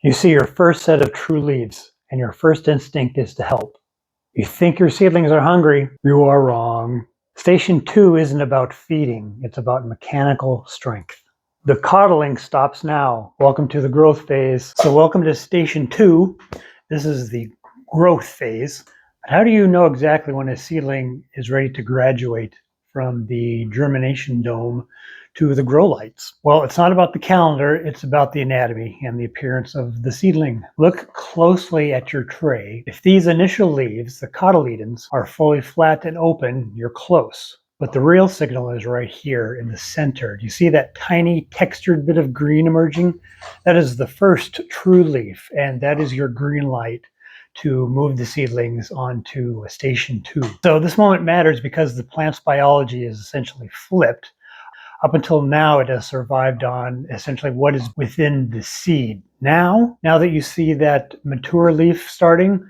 You see your first set of true leaves, and your first instinct is to help. You think your seedlings are hungry. You are wrong. Station 2 isn't about feeding, it's about mechanical strength. The coddling stops now. Welcome to the growth phase. So welcome to Station 2. This is the growth phase. But how do you know exactly when a seedling is ready to graduate from the germination dome to the grow lights? Well, it's not about the calendar, it's about the anatomy and the appearance of the seedling. Look closely at your tray. If these initial leaves, the cotyledons, are fully flat and open, you're close. But the real signal is right here in the center. Do you see that tiny textured bit of green emerging? That is the first true leaf, and that is your green light to move the seedlings onto Station 2. So this moment matters because the plant's biology is essentially flipped. Up until now, it has survived on essentially what is within the seed. Now that you see that mature leaf starting,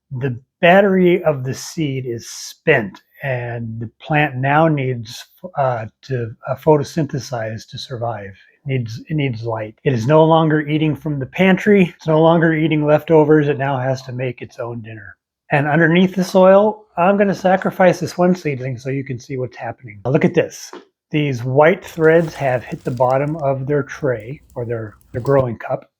the battery of the seed is spent, and the plant now needs to photosynthesize to survive. It needs light. It is no longer eating from the pantry. It's no longer eating leftovers. It now has to make its own dinner. And underneath the soil, I'm going to sacrifice this one seedling so you can see what's happening. Now look at this. These white threads have hit the bottom of their tray or their growing cup,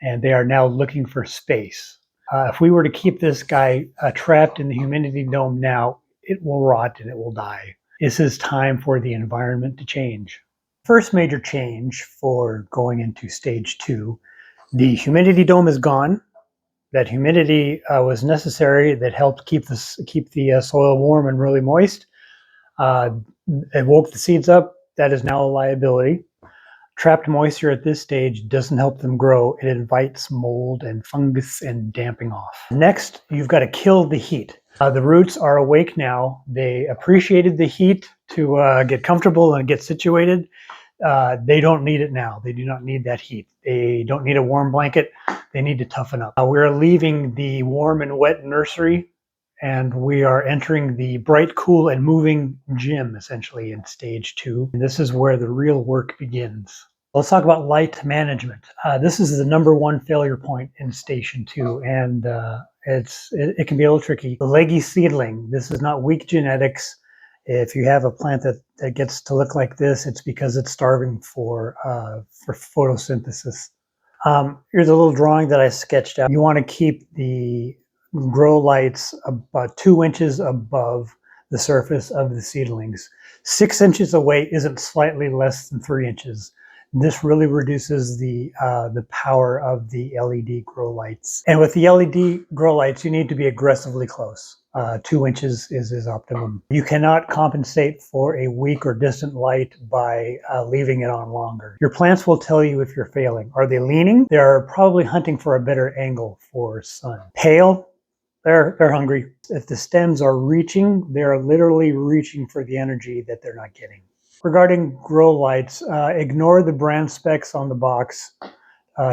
and they are now looking for space. If we were to keep this guy trapped in the humidity dome now, it will rot and it will die. This is time for the environment to change. First major change for going into Stage 2, the humidity dome is gone. That humidity was necessary. That helped keep the soil warm and really moist. It woke the seeds up. That is now a liability. Trapped moisture at this stage doesn't help them grow. It invites mold and fungus and damping off. Next, you've got to kill the heat. The roots are awake now. They appreciated the heat to get comfortable and get situated. They don't need it now. They do not need that heat. They don't need a warm blanket. They need to toughen up. We're leaving the warm and wet nursery, and we are entering the bright, cool, and moving gym, essentially, in Stage 2. And this is where the real work begins. Let's talk about light management. This is the number one failure point in Station 2, and it can be a little tricky. The leggy seedling, this is not weak genetics. If you have a plant that gets to look like this, it's because it's starving for photosynthesis. Here's a little drawing that I sketched out. You want to keep the grow lights about 2 inches above the surface of the seedlings. 6 inches away isn't slightly less than 3 inches. This really reduces the power of the LED grow lights. And with the LED grow lights, you need to be aggressively close. 2 inches is optimum. You cannot compensate for a weak or distant light by leaving it on longer. Your plants will tell you if you're failing. Are they leaning? They're probably hunting for a better angle for sun. Pale? They're hungry. If the stems are reaching, they're literally reaching for the energy that they're not getting. Regarding grow lights, ignore the brand specs on the box.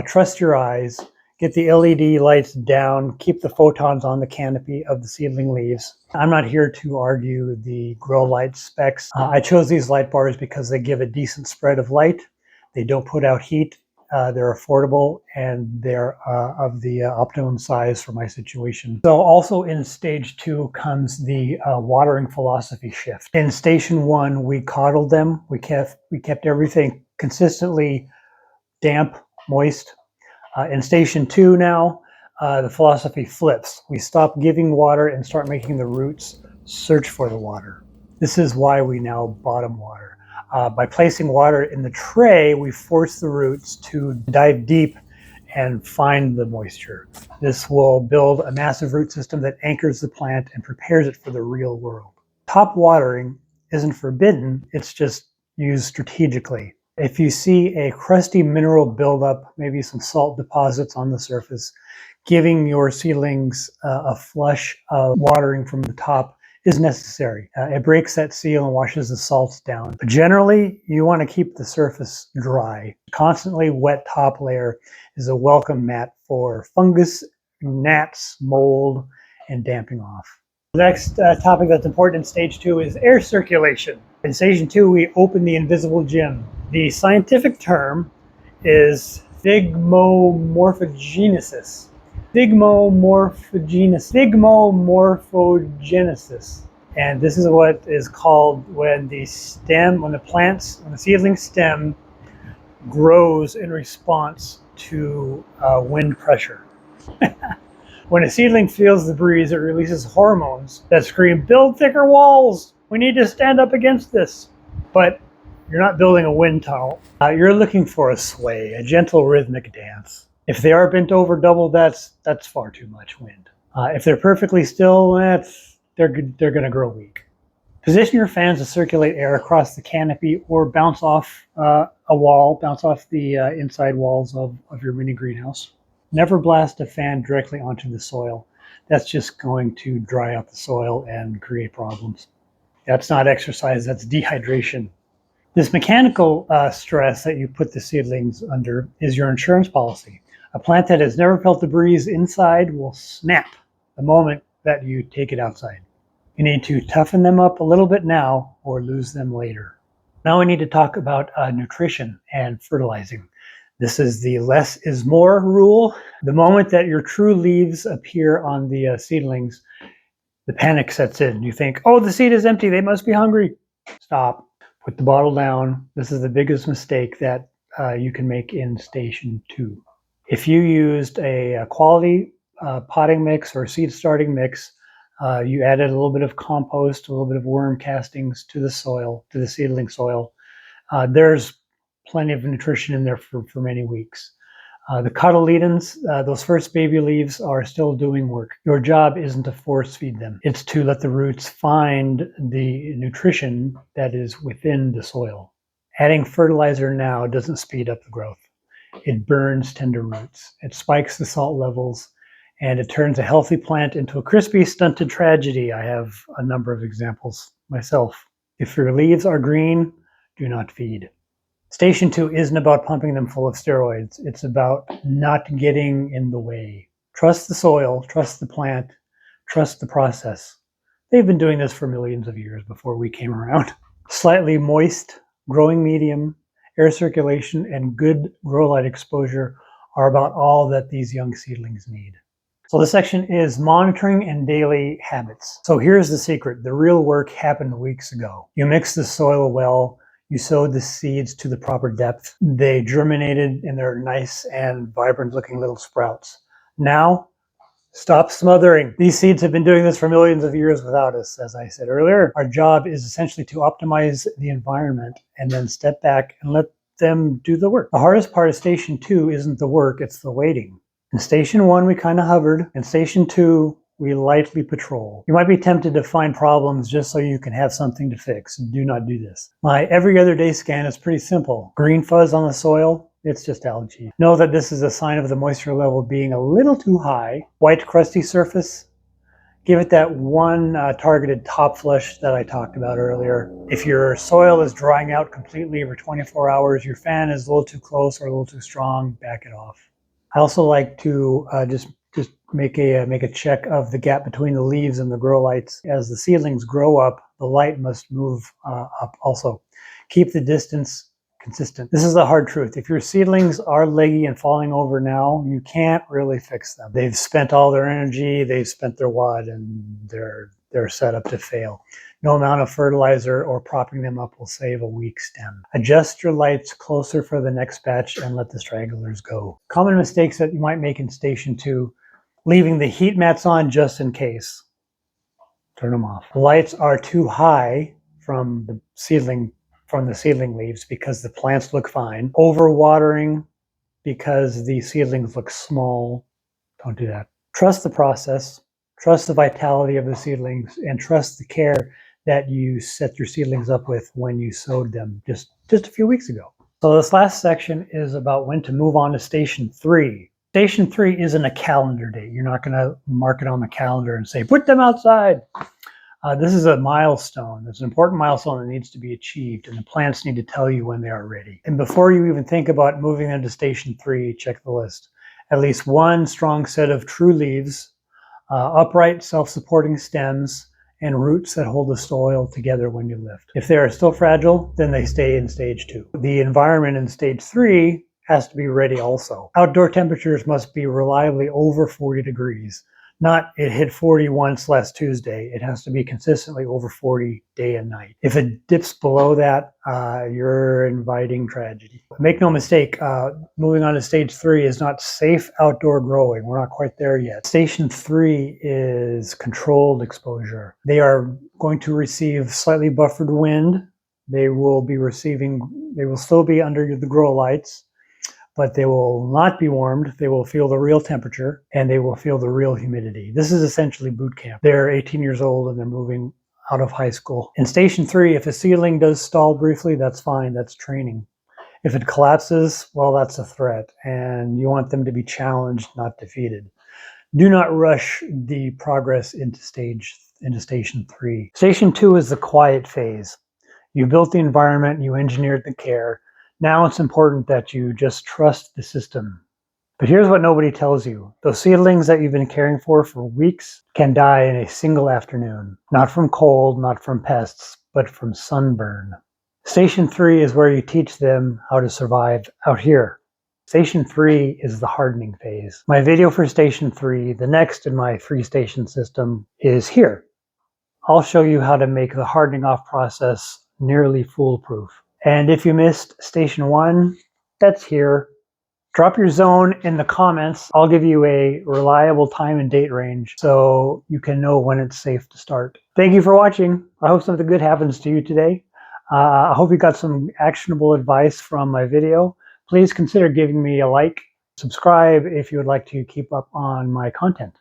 Trust your eyes. Get the LED lights down. Keep the photons on the canopy of the seedling leaves. I'm not here to argue the grow light specs. I chose these light bars because they give a decent spread of light. They don't put out heat. They're affordable, and they're of the optimum size for my situation. So also in Stage 2 comes the watering philosophy shift. In Station 1, we coddled them. We kept everything consistently damp, moist. In Station 2 now, the philosophy flips. We stop giving water and start making the roots search for the water. This is why we now bottom water. By placing water in the tray, we force the roots to dive deep and find the moisture. This will build a massive root system that anchors the plant and prepares it for the real world. Top watering isn't forbidden, it's just used strategically. If you see a crusty mineral buildup, maybe some salt deposits on the surface, giving your seedlings a flush of watering from the top is necessary. It breaks that seal and washes the salts down. But generally, you want to keep the surface dry. Constantly wet top layer is a welcome mat for fungus, gnats, mold, and damping off. The next topic that's important in Stage 2 is air circulation. In Stage 2, we open the invisible gym. The scientific term is Thigmomorphogenesis. Thigmomorphogenesis. And this is what is called when the seedling stem grows in response to wind pressure. When a seedling feels the breeze, it releases hormones that scream, "Build thicker walls! We need to stand up against this." But you're not building a wind tunnel. You're looking for a sway, a gentle rhythmic dance. If they are bent over double, that's far too much wind. If they're perfectly still, they're going to grow weak. Position your fans to circulate air across the canopy or bounce off a wall, bounce off the inside walls of your mini greenhouse. Never blast a fan directly onto the soil. That's just going to dry out the soil and create problems. That's not exercise, that's dehydration. This mechanical stress that you put the seedlings under is your insurance policy. A plant that has never felt the breeze inside will snap the moment that you take it outside. You need to toughen them up a little bit now or lose them later. Now we need to talk about nutrition and fertilizing. This is the less is more rule. The moment that your true leaves appear on the seedlings, the panic sets in. You think, oh, the seed is empty, they must be hungry. Stop. Put the bottle down. This is the biggest mistake that you can make in station 2. If you used a quality potting mix or seed starting mix, you added a little bit of compost, a little bit of worm castings to the soil, to the seedling soil, there's plenty of nutrition in there for many weeks. The cotyledons, those first baby leaves, are still doing work. Your job isn't to force feed them. It's to let the roots find the nutrition that is within the soil. Adding fertilizer now doesn't speed up the growth. It burns tender roots. It spikes the salt levels, and it turns a healthy plant into a crispy, stunted tragedy. I have a number of examples myself. If your leaves are green, do not feed. Station 2 isn't about pumping them full of steroids. It's about not getting in the way. Trust the soil, trust the plant, trust the process. They've been doing this for millions of years before we came around. Slightly moist, growing medium, air circulation, and good grow light exposure are about all that these young seedlings need. So this section is monitoring and daily habits. So here's the secret. The real work happened weeks ago. You mixed the soil well. You sowed the seeds to the proper depth. They germinated and they're nice and vibrant looking little sprouts. Now, stop smothering. These seeds have been doing this for millions of years without us, as I said earlier. Our job is essentially to optimize the environment and then step back and let them do the work. The hardest part of station 2 isn't the work, it's the waiting. In station 1, we kind of hovered. In station 2, we lightly patrol. You might be tempted to find problems just so you can have something to fix. Do not do this. My every other day scan is pretty simple. Green fuzz on the soil, it's just algae. Know that this is a sign of the moisture level being a little too high. White crusty surface, give it that one targeted top flush that I talked about earlier. If your soil is drying out completely over 24 hours, your fan is a little too close or a little too strong, back it off. I also like to just make a check of the gap between the leaves and the grow lights. As the seedlings grow up, the light must move up also. Keep the distance consistent. This is the hard truth. If your seedlings are leggy and falling over now, you can't really fix them. They've spent all their energy, they've spent their wad, and they're set up to fail. No amount of fertilizer or propping them up will save a weak stem. Adjust your lights closer for the next batch and let the stragglers go. Common mistakes that you might make in station 2: leaving the heat mats on just in case. Turn them off. The lights are too high from the seedling leaves because the plants look fine. Overwatering because the seedlings look small. Don't do that. Trust the process. Trust the vitality of the seedlings, and trust the care that you set your seedlings up with when you sowed them just a few weeks ago. So this last section is about when to move on to station 3. Station 3 isn't a calendar date. You're not going to mark it on the calendar and say, put them outside. This is a milestone. It's an important milestone that needs to be achieved, and the plants need to tell you when they are ready. And before you even think about moving them to station 3, check the list. At least one strong set of true leaves, upright self-supporting stems, and roots that hold the soil together when you lift. If they are still fragile, then they stay in stage 2. The environment in stage 3 has to be ready also. Outdoor temperatures must be reliably over 40 degrees. Not it hit 40 once last Tuesday. It has to be consistently over 40 day and night. If it dips below that, you're inviting tragedy. Make no mistake, moving on to stage 3 is not safe outdoor growing. We're not quite there yet. Station 3 is controlled exposure. They are going to receive slightly buffered wind. They will still be under the grow lights, but they will not be warmed. They will feel the real temperature and they will feel the real humidity. This is essentially boot camp. They're 18 years old and they're moving out of high school. In station 3, if a seedling does stall briefly, that's fine. That's training. If it collapses, well, that's a threat, and you want them to be challenged, not defeated. Do not rush the progress into station 3. Station 2 is the quiet phase. You built the environment, you engineered the care. Now it's important that you just trust the system. But here's what nobody tells you. Those seedlings that you've been caring for weeks can die in a single afternoon. Not from cold, not from pests, but from sunburn. Station 3 is where you teach them how to survive out here. Station 3 is the hardening phase. My video for station 3, the next in my 3-station system, is here. I'll show you how to make the hardening off process nearly foolproof. And if you missed station 1, that's here. Drop your zone in the comments. I'll give you a reliable time and date range so you can know when it's safe to start. Thank you for watching. I hope something good happens to you today. I hope you got some actionable advice from my video. Please consider giving me a like, subscribe if you would like to keep up on my content.